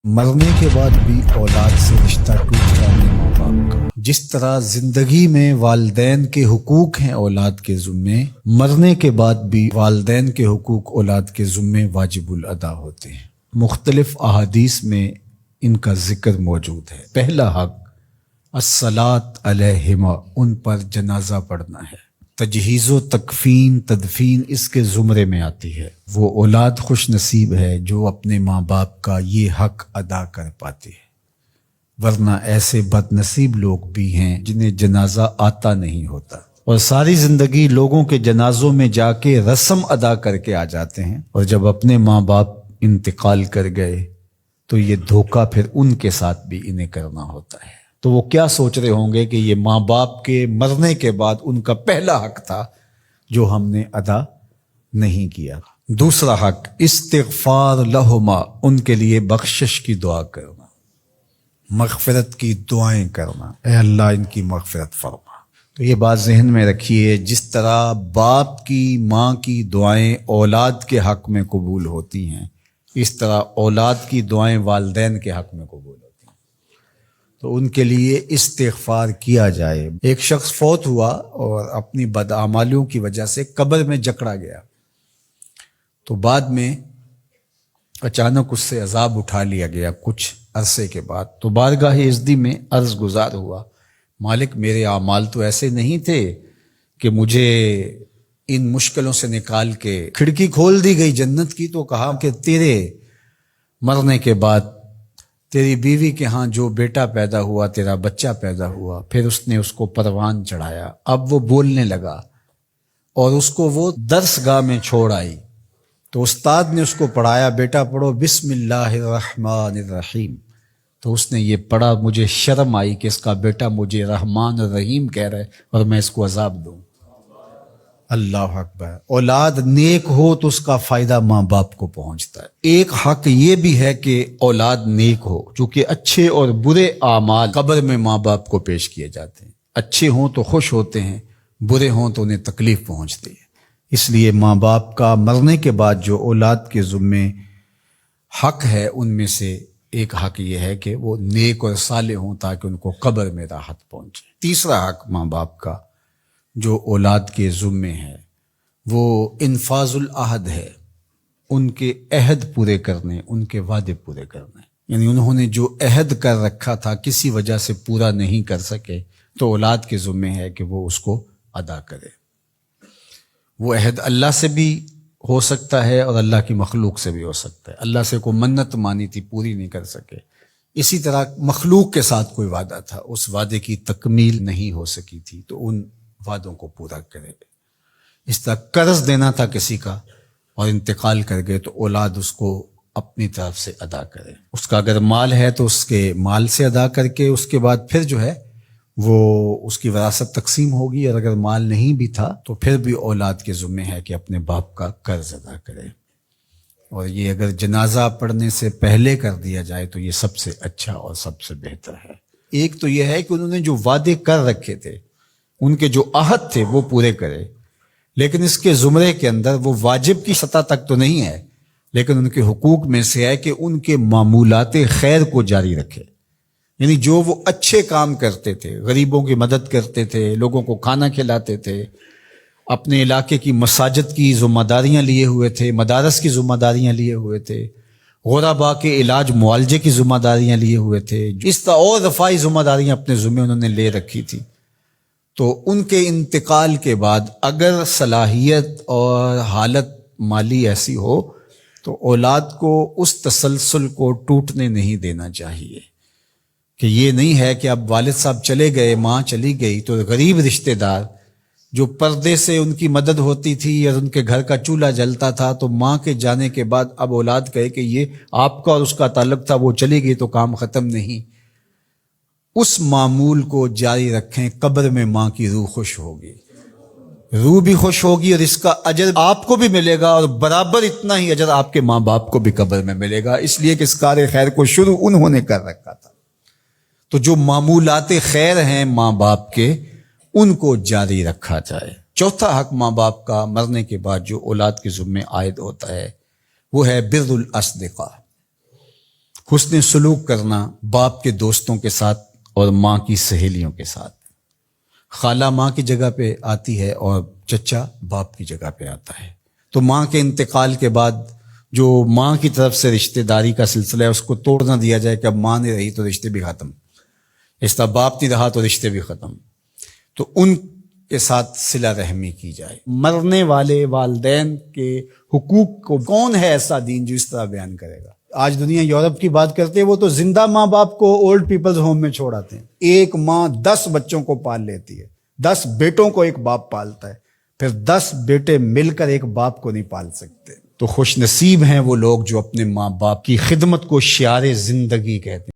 مرنے کے بعد بھی اولاد سے رشتہ ٹوٹتا نہیں ماں باپ کا۔ جس طرح زندگی میں والدین کے حقوق ہیں اولاد کے ذمے، مرنے کے بعد بھی والدین کے حقوق اولاد کے ذمے واجب الادا ہوتے ہیں۔ مختلف احادیث میں ان کا ذکر موجود ہے۔ پہلا حق الصلاۃ علیہما، ان پر جنازہ پڑھنا ہے۔ تجہیز و تکفین تدفین اس کے زمرے میں آتی ہے۔ وہ اولاد خوش نصیب ہے جو اپنے ماں باپ کا یہ حق ادا کر پاتی ہے، ورنہ ایسے بد نصیب لوگ بھی ہیں جنہیں جنازہ آتا نہیں ہوتا اور ساری زندگی لوگوں کے جنازوں میں جا کے رسم ادا کر کے آ جاتے ہیں، اور جب اپنے ماں باپ انتقال کر گئے تو یہ دھوکہ پھر ان کے ساتھ بھی انہیں کرنا ہوتا ہے۔ تو وہ کیا سوچ رہے ہوں گے کہ یہ ماں باپ کے مرنے کے بعد ان کا پہلا حق تھا جو ہم نے ادا نہیں کیا۔ دوسرا حق استغفار لہما، ان کے لیے بخشش کی دعا کرنا، مغفرت کی دعائیں کرنا، اے اللہ ان کی مغفرت فرما۔ تو یہ بات ذہن میں رکھیے، جس طرح باپ کی ماں کی دعائیں اولاد کے حق میں قبول ہوتی ہیں، اس طرح اولاد کی دعائیں والدین کے حق میں قبول ہوتی ہیں۔ تو ان کے لیے استغفار کیا جائے۔ ایک شخص فوت ہوا اور اپنی بدعمالیوں کی وجہ سے قبر میں جکڑا گیا، تو بعد میں اچانک اس سے عذاب اٹھا لیا گیا کچھ عرصے کے بعد۔ تو بارگاہ عزدی میں عرض گزار ہوا، مالک میرے اعمال تو ایسے نہیں تھے کہ مجھے ان مشکلوں سے نکال کے کھڑکی کھول دی گئی جنت کی، تو کہا کہ تیرے مرنے کے بعد تیری بیوی کے ہاں جو بیٹا پیدا ہوا، تیرا بچہ پیدا ہوا، پھر اس نے اس کو پروان چڑھایا، اب وہ بولنے لگا اور اس کو وہ درس گاہ میں چھوڑ آئی، تو استاد نے اس کو پڑھایا، بیٹا پڑھو بسم اللہ الرحمن الرحیم، تو اس نے یہ پڑھا، مجھے شرم آئی کہ اس کا بیٹا مجھے رحمان الرحیم کہہ رہا ہے اور میں اس کو عذاب دوں۔ اللہ اکبر۔ اولاد نیک ہو تو اس کا فائدہ ماں باپ کو پہنچتا ہے۔ ایک حق یہ بھی ہے کہ اولاد نیک ہو، چونکہ اچھے اور برے اعمال قبر میں ماں باپ کو پیش کیے جاتے ہیں۔ اچھے ہوں تو خوش ہوتے ہیں، برے ہوں تو انہیں تکلیف پہنچتی ہے۔ اس لیے ماں باپ کا مرنے کے بعد جو اولاد کے ذمے حق ہے، ان میں سے ایک حق یہ ہے کہ وہ نیک اور صالح ہوں تاکہ ان کو قبر میں راحت پہنچے۔ تیسرا حق ماں باپ کا جو اولاد کے ذمے ہے وہ انفاذ العہد ہے، ان کے عہد پورے کرنے، ان کے وعدے پورے کرنے۔ یعنی انہوں نے جو عہد کر رکھا تھا کسی وجہ سے پورا نہیں کر سکے تو اولاد کے ذمے ہے کہ وہ اس کو ادا کرے۔ وہ عہد اللہ سے بھی ہو سکتا ہے اور اللہ کی مخلوق سے بھی ہو سکتا ہے۔ اللہ سے کوئی منت مانی تھی، پوری نہیں کر سکے، اسی طرح مخلوق کے ساتھ کوئی وعدہ تھا، اس وعدے کی تکمیل نہیں ہو سکی تھی تو ان وعدوں کو پورا کرے۔ اس طرح قرض دینا تھا کسی کا اور انتقال کر گئے تو اولاد اس کو اپنی طرف سے ادا کرے۔ اس کا اگر مال ہے تو اس کے مال سے ادا کر کے اس کے بعد پھر جو ہے وہ اس کی وراثت تقسیم ہوگی، اور اگر مال نہیں بھی تھا تو پھر بھی اولاد کے ذمہ ہے کہ اپنے باپ کا قرض ادا کرے، اور یہ اگر جنازہ پڑھنے سے پہلے کر دیا جائے تو یہ سب سے اچھا اور سب سے بہتر ہے۔ ایک تو یہ ہے کہ انہوں نے جو وعدے کر رکھے تھے، ان کے جو عہد تھے وہ پورے کرے، لیکن اس کے زمرے کے اندر وہ واجب کی سطح تک تو نہیں ہے، لیکن ان کے حقوق میں سے ہے کہ ان کے معمولات خیر کو جاری رکھے۔ یعنی جو وہ اچھے کام کرتے تھے، غریبوں کی مدد کرتے تھے، لوگوں کو کھانا کھلاتے تھے، اپنے علاقے کی مساجد کی ذمہ داریاں لیے ہوئے تھے، مدارس کی ذمہ داریاں لیے ہوئے تھے، غرباء کے علاج معالجے کی ذمہ داریاں لیے ہوئے تھے، اس طرح اور رفاعی ذمہ داریاں اپنے ذمہ انہوں نے لے رکھی تھی، تو ان کے انتقال کے بعد اگر صلاحیت اور حالت مالی ایسی ہو تو اولاد کو اس تسلسل کو ٹوٹنے نہیں دینا چاہیے، کہ یہ نہیں ہے کہ اب والد صاحب چلے گئے، ماں چلی گئی تو غریب رشتہ دار جو پردے سے ان کی مدد ہوتی تھی اور ان کے گھر کا چولہا جلتا تھا، تو ماں کے جانے کے بعد اب اولاد کہے کہ یہ آپ کا اور اس کا تعلق تھا، وہ چلی گئی تو کام ختم نہیں۔ اس معمول کو جاری رکھیں، قبر میں ماں کی روح خوش ہوگی، روح بھی خوش ہوگی، اور اس کا اجر آپ کو بھی ملے گا، اور برابر اتنا ہی اجر آپ کے ماں باپ کو بھی قبر میں ملے گا، اس لیے کہ اس کار خیر کو شروع انہوں نے کر رکھا تھا۔ تو جو معمولات خیر ہیں ماں باپ کے، ان کو جاری رکھا جائے۔ چوتھا حق ماں باپ کا مرنے کے بعد جو اولاد کے ذمہ عائد ہوتا ہے وہ ہے بر الاصدقاء، حسن سلوک کرنا باپ کے دوستوں کے ساتھ اور ماں کی سہیلیوں کے ساتھ. خالہ ماں کی جگہ پہ آتی ہے اور چچا باپ کی جگہ پہ آتا ہے. تو ماں کے انتقال کے بعد جو ماں کی طرف سے رشتہ داری کا سلسلہ ہے اس کو توڑ نہ دیا جائے کہ اب ماں نہیں رہی تو رشتے بھی ختم، اس طرح باپ نہیں رہا تو رشتے بھی ختم. تو ان کے ساتھ صلہ رحمی کی جائے. مرنے والے والدین کے حقوق کو کون ہے ایسا دین جو اس طرح بیان کرے گا؟ آج دنیا یورپ کی بات کرتے ہیں، وہ تو زندہ ماں باپ کو اولڈ پیپلز ہوم میں چھوڑ آتے ہیں. ایک ماں 10 بچوں کو پال لیتی ہے، 10 بیٹوں کو ایک باپ پالتا ہے، پھر 10 بیٹے مل کر ایک باپ کو نہیں پال سکتے. تو خوش نصیب ہیں وہ لوگ جو اپنے ماں باپ کی خدمت کو شعار زندگی کہتے ہیں.